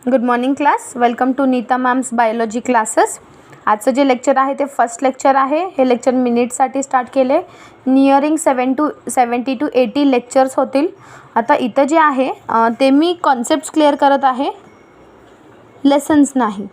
Good morning class. Welcome to Neeta ma'am's biology classes. आजचं जे lecture आहे ते फर्स्ट लेक्चर आहे. हे लेक्चर मिनिटसाठी स्टार्ट केले. नियरिंग 70 to 80 लेक्चर्स होतील. आता इथं जे आहे ते मी कॉन्सेप्ट्स क्लिअर करत आहे, लेसन्स नाही.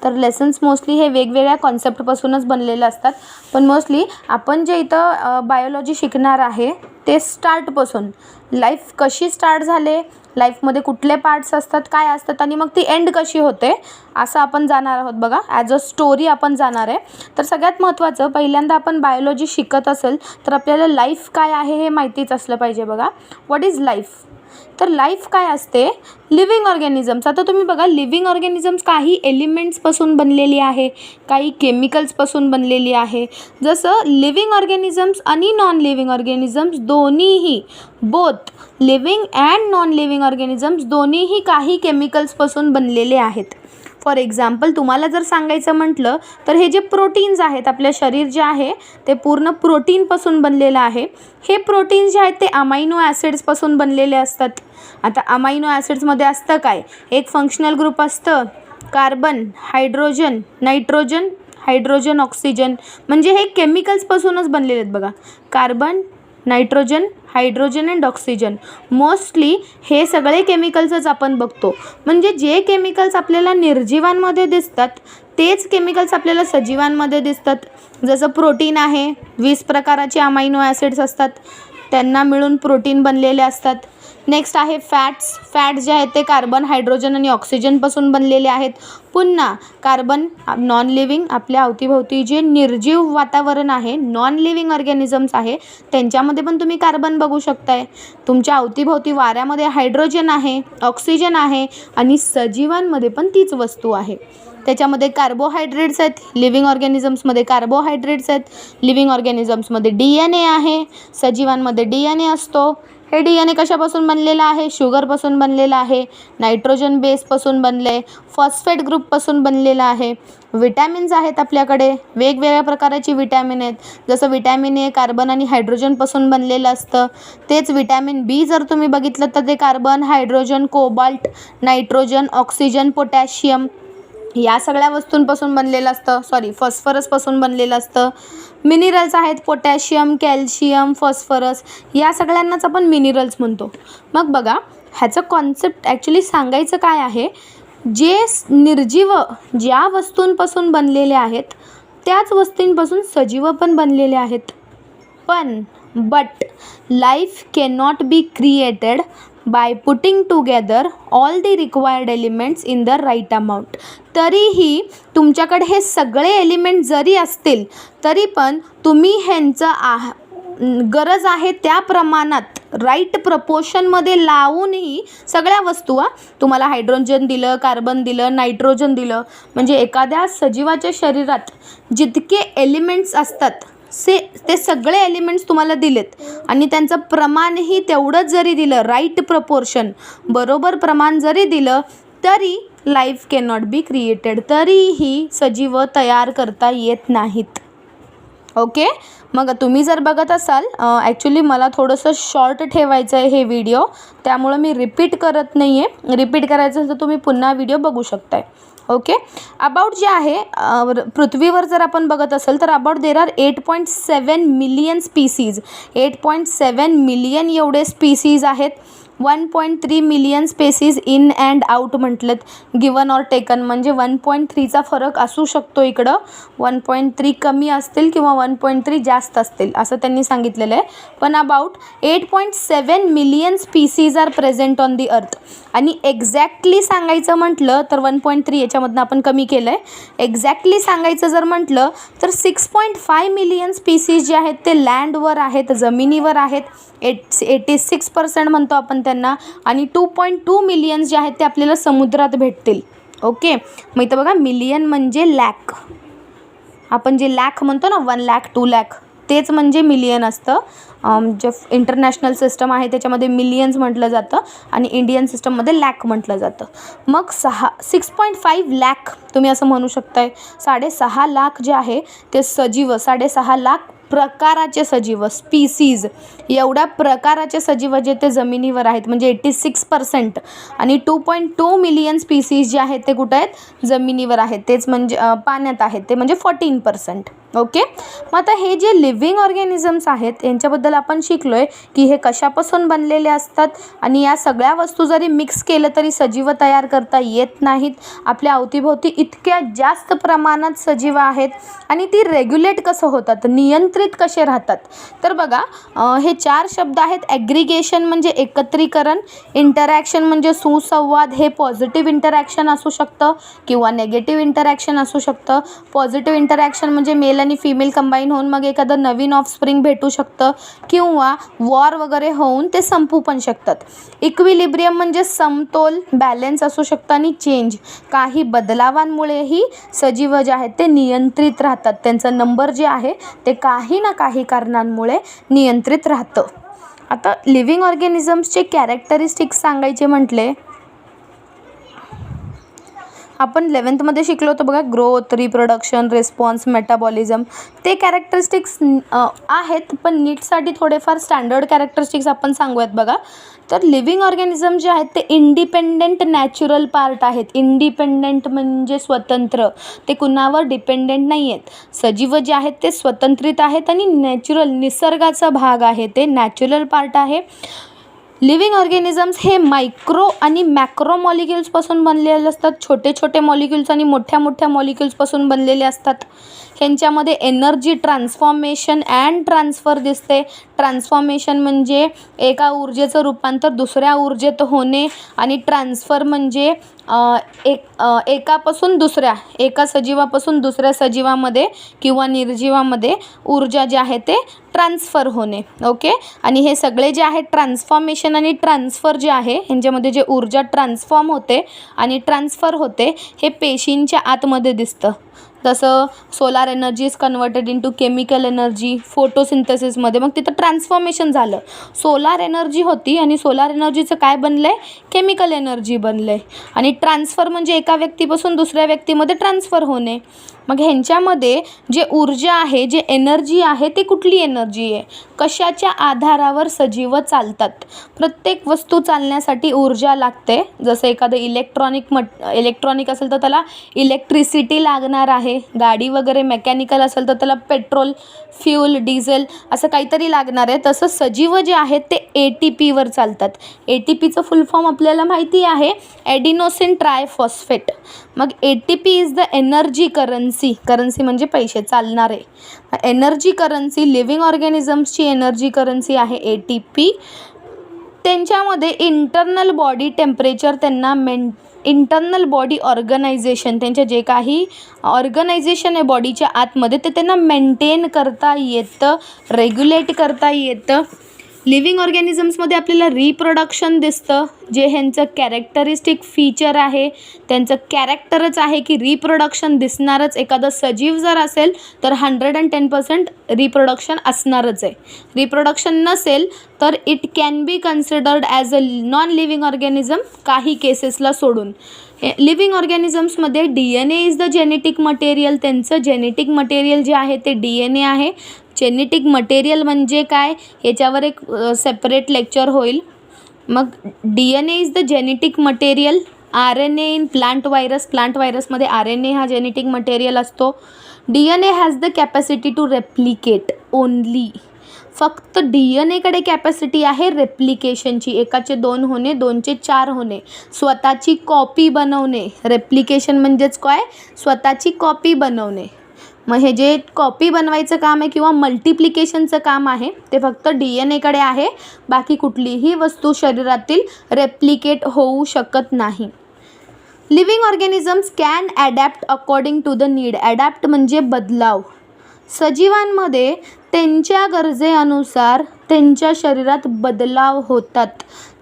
तर लेसन्स मोस्टली हे वेगवेगळ्या कॉन्सेप्टपासूनच बनलेले असतात, पण मोस्टली आपण जे इथं बायोलॉजी शिकणार आहे ते स्टार्टपासून, लाईफ कशी स्टार्ट झाले, लाईफमध्ये कुठले पार्ट्स असतात, काय असतात आणि मग ती एंड कशी होते, असं आपण जाणार आहोत. बघा, ॲज अ स्टोरी आपण जाणार आहे. तर सगळ्यात महत्त्वाचं, पहिल्यांदा आपण बायोलॉजी शिकत असेल तर आपल्याला लाईफ काय आहे हे माहितीच असलं पाहिजे. बघा, व्हॉट इज लाईफ? तर लाईफ काय असते? Living organisms. आता तुम्ही बघा, लिव्हिंग ऑर्गॅनिझम्स काही एलिमेंट्सपासून बनलेली आहे, काही केमिकल्सपासून बनलेली आहे. जसं लिव्हिंग ऑर्गॅनिझम्स आणि नॉन लिव्हिंग ऑर्गॅनिझम्स दोन्हीही, both living and non living organisms दोन्हीही काही केमिकल्सपासून बनलेले आहेत. फॉर एक्झाम्पल तुम्हाला जर सांगायचं म्हटलं तर हे जे प्रोटीन्स आहेत, आपल्या शरीर जे आहे ते पूर्ण प्रोटीनपासून बनलेलं आहे. हे प्रोटीन्स जे आहेत ते अमायनो ॲसिड्सपासून बनलेले असतात. आता अमायनो ॲसिड्समध्ये असतं काय? एक फंक्शनल ग्रुप असतं, carbon, hydrogen, nitrogen, hydrogen, oxygen. म्हणजे हे केमिकल्सपासूनच बनलेले आहेत. बघा, carbon, nitrogen, hydrogen and oxygen. Mostly हे सगळे केमिकल्सच आपण बघतो. म्हणजे जे केमिकल्स आपल्याला निर्जीवांमध्ये दिसतात तेच केमिकल्स आपल्याला सजीवांमध्ये दिसतात. जसं प्रोटीन आहे, 20 प्रकाराचे अमायनो ॲसिड्स असतात, त्यांना मिळून प्रोटीन बनलेले असतात. नेक्स्ट आहे फॅट्स. फॅट्स जे आहेत ते कार्बन, हायड्रोजन आणि ऑक्सिजनपासून बनलेले आहेत. पुन्हा कार्बन, नॉन लिव्हिंग, आपल्या अवतीभोवती जे निर्जीव वातावरण आहे, नॉन लिव्हिंग ऑर्गॅनिझम्स आहे, त्यांच्यामध्ये पण तुम्ही कार्बन बघू शकताय. तुमच्या अवतीभोवती वाऱ्यामध्ये हायड्रोजन आहे, ऑक्सिजन आहे आणि सजीवांमध्ये पण तीच वस्तू आहे. त्याच्यामध्ये कार्बोहायड्रेट्स आहेत. लिव्हिंग ऑर्गॅनिझम्समध्ये कार्बोहायड्रेट्स आहेत. लिव्हिंग ऑर्गॅनिझम्समध्ये DNA आहे, सजीवांमध्ये DNA असतो. हे DNA कशापासून बनलेलं आहे? शुगरपासून बनलेलं आहे, नायट्रोजन बेसपासून बनले, फॉस्फेट ग्रुपपासून बनलेलं आहे. विटॅमिन्स आहेत आपल्याकडे, वेगवेगळ्या प्रकारची विटॅमिन आहेत. जसं विटॅमिन ए कार्बन आणि हायड्रोजनपासून बनलेलं असतं. तेच विटॅमिन बी जर तुम्ही बघितलं तर ते carbon, hydrogen, cobalt, nitrogen, oxygen, potassium या सगळ्या वस्तूंपासून बनलेलं असतं. फॉस्फरसपासून बनलेलं असतं. मिनरल्स आहेत, पोटॅशियम, कॅल्शियम, फॉस्फरस, या सगळ्यांनाच आपण मिनरल्स म्हणतो. मग बघा, ह्याचं कॉन्सेप्ट ॲक्च्युली सांगायचं काय आहे, जे निर्जीव ज्या वस्तूंपासून बनलेले आहेत त्याच वस्तूंपासून सजीव पण बनलेले आहेत. But life cannot be created by putting together all the required elements in the right amount. तरीही तुमच्याकडे हे सगळे एलिमेंट जरी असतील तरी पण तुम्ही ह्यांचं गरज आहे त्या प्रमाणात राईट प्रपोर्शनमध्ये लावूनही सगळ्या वस्तू, तुम्हाला हायड्रोजन दिलं, कार्बन दिलं, नायट्रोजन दिलं, म्हणजे एखाद्या सजीवाच्या शरीरात जितके एलिमेंट्स असतात ते सगळे एलिमेंट्स तुम्हाला दिलेत आणि त्यांचं प्रमाणही तेवढंच जरी दिलं, राईट प्रपोर्शन, बरोबर प्रमाण जरी दिलं, तरी लाईफ कॅनॉट बी क्रिएटेड. तरीही सजीव तयार करता येत नाहीत. ओके, मग तुम्ही जर बघत असाल, ॲक्च्युली मला थोडंसं शॉर्ट ठेवायचं आहे हे व्हिडिओ, त्यामुळं मी रिपीट करत नाही आहे. रिपीट करायचं असेल तर तुम्ही पुन्हा व्हिडिओ बघू शकताय. ओके, अबाउट जे आहे पृथ्वीवर जर आपण बघत असेल तर about there are 8.7 million species. 8.7 million एवढे स्पीसीज आहेत. 1.3 million species in and out म्हटलं, गिवन ऑर टेकन, म्हणजे 1.3चा फरक असू शकतो. इकडं 1.3 कमी असतील किंवा 1.3 जास्त असतील असं त्यांनी सांगितलेलं आहे. पण about 8.7 million species are present on the earth. आणि एक्झॅक्टली सांगायचं म्हटलं तर 1.3 याच्यामधनं आपण कमी केलं आहे. एक्झॅक्टली सांगायचं जर म्हटलं तर 6.5 मिलियन स्पीसीज जे आहेत ते लँडवर आहेत, जमिनीवर आहेत. 86% म्हणतो आपण त्यांना. आणि 2.2 मिलियन्स जे आहेत ते आपल्याला समुद्रात भेटतील. ओके, मग इथं बघा, मिलियन म्हणजे लॅक. आपण जे लॅक म्हणतो ना, 1 लाख 2 लाख, तेच म्हणजे मिलियन असतं. जे इंटरनॅशनल सिस्टम आहे त्याच्यामध्ये मिलियन्स म्हटलं जातं आणि इंडियन सिस्टममध्ये लॅक म्हटलं जातं. मग 6.5 लाख तुम्ही असं म्हणू शकताय. 6.5 लाख जे आहे ते सजीव, 6.5 लाख प्रकाराचे सजीव, स्पीसीज, एवढ्या प्रकाराचे सजीव जे ते जमिनीवर आहेत म्हणजे 86%, आणि 2.2 मिलियन स्पीसीज जे आहेत ते कुठे आहेत, जमिनीवर आहेत, तेच म्हणजे पाण्यात आहेत, ते म्हणजे 14%. ओके. मग आता हे जे लिव्हिंग ऑर्गॅनिझम्स आहेत यांच्याबद्दल आपण शिकलो आहे की हे कशापासून बनलेले असतात, आणि या सगळ्या वस्तू जरी मिक्स केलं तरी सजीव तयार करता येत नाहीत. आपल्या अवतीभोवती इतक्या जास्त प्रमाणात सजीव आहेत, आणि ती रेग्युलेट कसं होतात, नियंत्रित कसे राहतात. तर बघा, हे 4 शब्द आहेत. ॲग्रिगेशन म्हणजे एकत्रीकरण, इंटरॅक्शन म्हणजे सुसंवाद, हे पॉझिटिव्ह इंटरॅक्शन असू शकतं किंवा नेगेटिव्ह इंटरॅक्शन असू शकतं. पॉझिटिव्ह इंटरॅक्शन म्हणजे मेल आणि फिमेल कंबाईन होऊन मग एखादं नवीन ऑफस्प्रिंग भेटू शकतं, किंवा वॉर वगैरे होऊन ते संपू पण शकतात. इक्विलिब्रियम म्हणजे समतोल, बॅलन्स असू शकतं, आणि चेंज, काही बदलावांमुळेही सजीव जे आहेत ते नियंत्रित राहतात. त्यांचं नंबर जे आहे ते काही ना काही कारणांमुळे नियंत्रित राहतं. आता लिव्हिंग ऑर्गॅनिझम्सचे कॅरेक्टरिस्टिक्स सांगायचे म्हटले, आपण 11th शिकलो होतो बघा, ग्रोथ, रिप्रोडक्शन, रिस्पॉन्स, मेटाबॉलिझम, ते कॅरेक्टरिस्टिक्स आहेत, पण नीटसाठी थोडेफार स्टँडर्ड कॅरेक्टरिस्टिक्स आपण सांगूयात बघा. तर लिव्हिंग ऑर्गॅनिझम जे आहेत ते इंडिपेंडेंट नॅचरल पार्ट आहेत. इंडिपेंडेंट म्हणजे स्वतंत्र, ते कुणावर डिपेंडेंट नाही आहेत. सजीव जे आहेत ते स्वतंत्रित आहेत, आणि नॅचरल, निसर्गाचा भाग आहे, ते नॅचरल पार्ट आहे. लिव्हिंग ऑर्गॅनिझम्स हे मायक्रो आणि मॅक्रो मॉलिक्युल्सपासून बनलेले असतात. छोटे छोटे मॉलिक्युल्स आणि मोठ्या मोठ्या मॉलिक्युल्सपासून बनलेले असतात. ह्यांच्यामध्ये एनर्जी ट्रान्सफॉर्मेशन अँड ट्रान्सफर दिसते. ट्रान्सफॉर्मेशन म्हणजे एका ऊर्जेचं रूपांतर दुसऱ्या ऊर्जेत होणे, आणि ट्रान्सफर म्हणजे एकापासून दुसऱ्या, एका सजीवापासून दुसऱ्या सजीवामध्ये किंवा निर्जीवामध्ये ऊर्जा जे आहे ते ट्रान्सफर होणे. ओके. आणि हे सगळे जे आहे ट्रान्सफॉर्मेशन आणि ट्रान्सफर जे आहे यांच्यामध्ये जे ऊर्जा ट्रान्सफॉर्म होते आणि ट्रान्सफर होते हे पेशींच्या आतमध्ये दिसतं. जसं solar energy is converted into chemical energy फोटोसिंथेसिसमध्ये, मग तिथं ट्रान्सफॉर्मेशन झालं. सोलार एनर्जी होती आणि सोलार एनर्जीचं काय बनलं आहे, केमिकल एनर्जी बनलं आहे. आणि ट्रान्सफर म्हणजे एका व्यक्तीपासून दुसऱ्या व्यक्तीमध्ये ट्रान्सफर होणे. मग ह्यांच्यामध्ये जे ऊर्जा आहे, जे एनर्जी आहे, ते कुठली एनर्जी आहे, कशाच्या आधारावर सजीव चालतात. प्रत्येक वस्तू चालण्यासाठी ऊर्जा लागते. जसं एखादं इलेक्ट्रॉनिक असेल तर त्याला इलेक्ट्रिसिटी लागणार आहे. गाडी वगैरे मेकॅनिकल असेल तर त्याला पेट्रोल, फ्यूल, डिझेल असं काहीतरी लागणार आहे. तसं सजीव जे आहेत ते ATPवर चालतात. ATPचं फुल फॉर्म आपल्याला माहिती आहे, ॲडिनोसिन ट्रायफॉस्फेट. मग ATP is the energy currency म्हणजे पैसे, चालणारे. एनर्जी करन्सी, लिव्हिंग ऑर्गॅनिझम्सची एनर्जी करन्सी आहे ATP. त्यांच्यामध्ये इंटरनल बॉडी टेम्परेचर, त्यांना इंटरनल बॉडी ऑर्गनायझेशन, त्यांचे जे काही ऑर्गनायझेशन आहे बॉडीच्या आतमध्ये ते त्यांना मेंटेन करता येतं, रेग्युलेट करता येतं. लिव्हिंग ऑर्गॅनिझम्समध्ये आपल्याला रिप्रोडक्शन दिसतं, जे ह्यांचं कॅरेक्टरिस्टिक फीचर आहे. त्यांचं कॅरेक्टरच आहे की रिप्रोडक्शन दिसणारच. एखादं सजीव जर असेल तर 110% रिप्रोडक्शन असणारच आहे. रिप्रोडक्शन नसेल तर it can be considered as a non living organism, काही केसेसला सोडून. लिव्हिंग ऑर्गॅनिझम्समध्ये DNA is the genetic material. त्यांचं जेनेटिक मटेरियल जे आहे ते DNA आहे. जेनेटिक मटेरियल म्हणजे काय, याच्यावर एक सेपरेट लेक्चर होईल. मग DNA is the genetic material. RNA in plant व्हायरसमध्ये RNA हा जेनेटिक मटेरियल असतो. DNA has the capacity to replicate only. फक्त DNAकडे कॅपॅसिटी आहे रेप्लिकेशनची, एकाचे 2 होणे, 2चे 4 होणे, स्वतःची कॉपी बनवणे. रेप्लिकेशन म्हणजेच काय, स्वतःची कॉपी बनवणे. मग हे जे कॉपी बनवायचं काम आहे किंवा मल्टिप्लिकेशनचं काम आहे ते फक्त DNAकडे आहे. बाकी कुठलीही वस्तू शरीरातील रेप्लिकेट होऊ शकत नाही. Living organisms can adapt according to the need. Adapt म्हणजे बदलाव. सजीवांमध्ये त्यांच्या गरजेनुसार त्यांच्या शरीरात बदलाव होतात.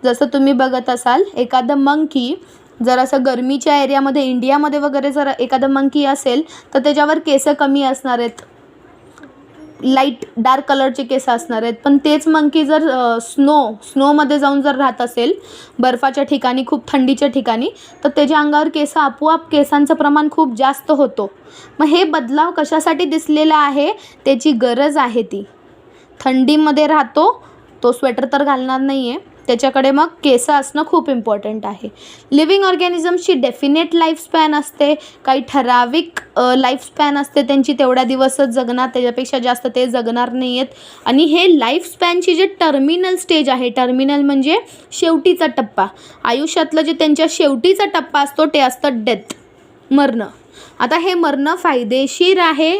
जसं तुम्ही बघत असाल एखादं मंकी जर असं गरमीच्या एरियामध्ये, इंडियामध्ये वगैरे जर एखादं मंकी असेल तर त्याच्यावर केस कमी असणार आहेत. लाईट डार्क कलरचे केस असणार आहेत. पण तेच मंकी जर स्नोमध्ये जाऊन जर राहत असेल, बर्फाच्या ठिकाणी, खूप थंडीच्या ठिकाणी, तर त्याच्या अंगावर केस आपोआप केसांचं प्रमाण खूप जास्त होतो. मग हे बदलाव कशासाठी दिसलेला आहे, त्याची गरज आहे. ती थंडीमध्ये राहतो, तो स्वेटर तर घालणार नाही आहे, त्याच्याकडे मग केस असणं खूप इम्पॉर्टंट आहे. लिव्हिंग ऑर्गॅनिझम्सची डेफिनेट लाईफस्पॅन असते, काही ठराविक लाईफस्पॅन असते त्यांची, तेवढ्या दिवसच जगणार, त्याच्यापेक्षा जास्त ते जगणार नाही आहेत. आणि हे लाईफस्पॅनची जे टर्मिनल स्टेज आहे, टर्मिनल म्हणजे शेवटीचा टप्पा, आयुष्यातलं जे त्यांच्या शेवटीचा टप्पा असतो ते असतं डेथ, मरणं. आता हे मरणं फायदेशीर आहे.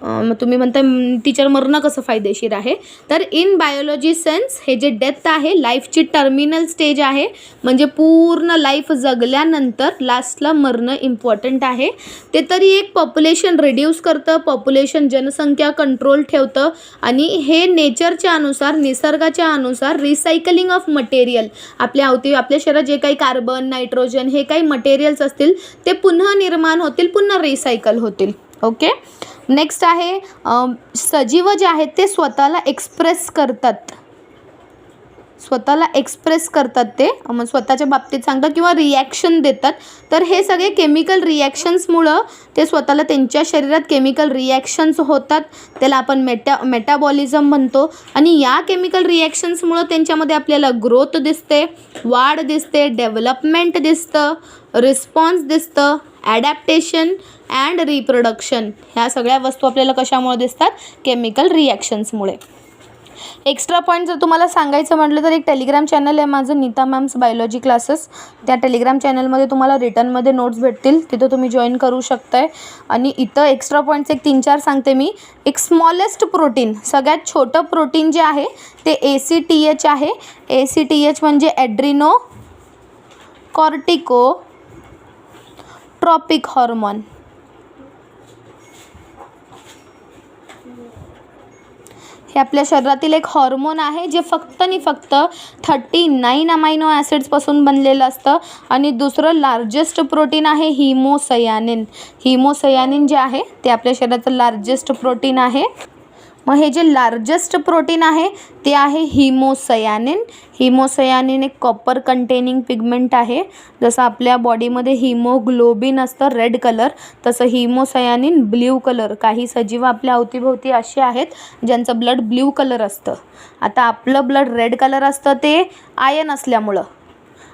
मग तुम्ही म्हणता टीचर मरणं कसं फायदेशीर आहे, तर इन बायोलॉजी सेन्स हे जे डेथ आहे, लाईफची टर्मिनल स्टेज आहे, म्हणजे पूर्ण लाईफ जगल्यानंतर लास्टला मरणं इम्पॉर्टंट आहे. ते तरी एक पॉप्युलेशन रिड्यूस करतं, पॉप्युलेशन जनसंख्या कंट्रोल ठेवतं. आणि हे नेचरच्या अनुसार, निसर्गाच्या अनुसार रिसायकलिंग ऑफ मटेरियल, आपल्या शरीरात जे काही कार्बन, नायट्रोजन हे काही मटेरियल्स असतील ते पुन्हा निर्माण होतील, पुन्हा रिसायकल होतील. ओके. नेक्स्ट आहे सजीव जे आहेत ते स्वतःला एक्सप्रेस करतात ते मग स्वतःच्या बाबतीत सांगतात किंवा रिॲक्शन देतात. तर हे सगळे केमिकल रिॲक्शन्समुळं ते स्वतःला, त्यांच्या शरीरात केमिकल रिॲक्शन्स होतात, त्याला आपण मेटाबॉलिझम म्हणतो. आणि या केमिकल रिॲक्शन्समुळं त्यांच्यामध्ये आपल्याला ग्रोथ दिसते, वाढ दिसते, डेव्हलपमेंट दिसतं, रिस्पॉन्स दिसतं, ॲडॅप्टेशन अँड रिप्रोडक्शन. ह्या सगळ्या वस्तू आपल्याला कशामुळे दिसतात, केमिकल रिॲक्शन्समुळे. एक्स्ट्रा पॉईंट जर तुम्हाला सांगायचं म्हटलं तर एक टेलिग्राम चॅनल आहे माझं, नीता मॅम्स बायोलॉजी क्लासेस. त्या टेलिग्राम चॅनलमध्ये तुम्हाला रिटर्नमध्ये नोट्स भेटतील, तिथं तुम्ही जॉईन करू शकताय. आणि इथं एक्स्ट्रा पॉईंट्स एक 3-4 सांगते मी. एक स्मॉलेस्ट प्रोटीन, सगळ्यात छोटं प्रोटीन जे आहे ते ACTH आहे. ACTH म्हणजे ॲड्रिनो कॉर्टिको ट्रॉपिक हॉर्मोन. हे आपल्या शरीरातील एक हॉर्मोन आहे जे फक्त आणि फक्त 39 अमायनो ॲसिड्सपासून बनलेलं असतं. आणि दुसरं लार्जेस्ट प्रोटीन आहे हिमोसयानिन. हिमोसयानिन जे आहे ते आपल्या शरीराचं लार्जेस्ट प्रोटीन आहे. मग हे जे लार्जेस्ट प्रोटीन आहे ते आहे हिमोसयानिन. हिमोसयानिन एक कॉपर कंटेनिंग पिगमेंट आहे. जसं आपल्या बॉडीमध्ये हिमोग्लोबिन असतं रेड कलर, तसं हिमोसयानिन ब्ल्यू कलर. काही सजीव आपल्या अवतीभोवती असे आहेत ज्यांचं ब्लड ब्ल्यू कलर असतं. आता आपलं ब्लड रेड कलर असतं ते आयन असल्यामुळं,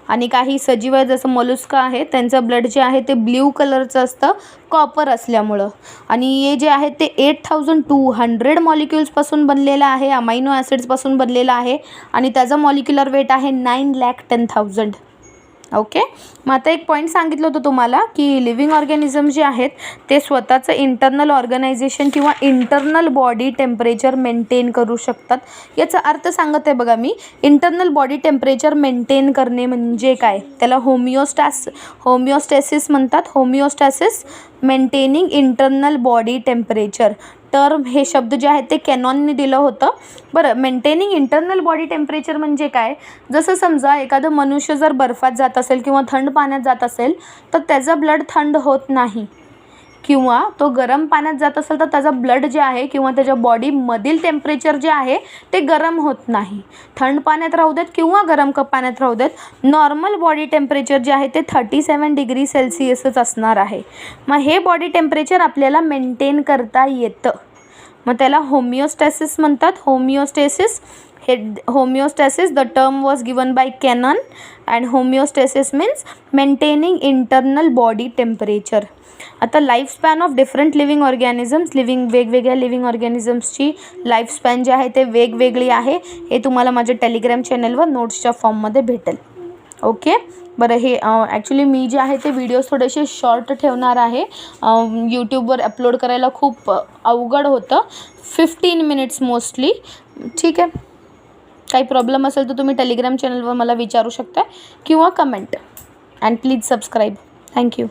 आणि काही सजीव आहे जसं मोलुस्का आहे त्यांचं ब्लड जे आहे ते ब्ल्यू कलरचं असतं कॉपर असल्यामुळं. आणि हे जे आहे ते 8200 मॉलिक्युल्सपासून बनलेलं आहे, अमायनो ॲसिड्सपासून बनलेलं आहे. आणि त्याचं मॉलिक्युलर वेट आहे 9,10,000. ओके. मग आता एक पॉईंट सांगितलं होतं तुम्हाला की लिव्हिंग ऑर्गॅनिझम जे आहेत ते स्वतःचं इंटरनल ऑर्गनायझेशन किंवा इंटरनल बॉडी टेम्परेचर मेंटेन करू शकतात. याचा अर्थ सांगत आहे बघा मी. इंटरनल बॉडी टेम्परेचर मेंटेन करणे म्हणजे काय, त्याला होमिओस्टॅसिस म्हणतात. Homeostasis, maintaining internal body temperature. Term हे शब्द जे आहेत ते कॅनॉनने दिलं होतं. बरं, मेंटेनिंग इंटरनल बॉडी टेम्परेचर म्हणजे काय, जसं समजा एखादं मनुष्य जर बर्फात जात असेल किंवा थंड पाण्यात जात असेल तर त्याचं ब्लड थंड होत नाही, किंवा तो गरम पाण्यात जात असेल तर त्याचा ब्लड जे आहे किंवा त्याच्या बॉडीमधील टेम्परेचर जे आहे ते गरम होत नाही. थंड पाण्यात राहू देत किंवा गरम पाण्यात राहू देत, नॉर्मल बॉडी टेम्परेचर जे आहे ते 37 डिग्री सेल्सिअसच असणार आहे. मग हे बॉडी टेम्परेचर आपल्याला मेंटेन करता येतं, मग त्याला होमिओस्टॅसिस म्हणतात. Homeostasis the term was given by Canon and homeostasis means maintaining internal body temperature. आता लाईफस्पॅन ऑफ डिफरंट लिव्हिंग ऑर्गॅनिझम्स, वेगवेगळ्या लिव्हिंग ऑर्गॅनिझम्सची लाईफस्पॅन जी आहे ते वेगवेगळी आहे. हे तुम्हाला माझ्या टेलिग्राम चॅनलवर नोट्सच्या फॉर्ममध्ये भेटेल. ओके. बरं, हे ॲक्च्युली मी जे आहे ते व्हिडिओज थोडेसे शॉर्ट ठेवणार आहे. यूट्यूबवर अपलोड करायला खूप अवघड होतं, 15 मिनिट्स मोस्टली. ठीक आहे. काही प्रॉब्लेम असेल तर तुम्ही टेलिग्राम चॅनलवर मला विचारू शकता किंवा comment. And please subscribe. Thank you.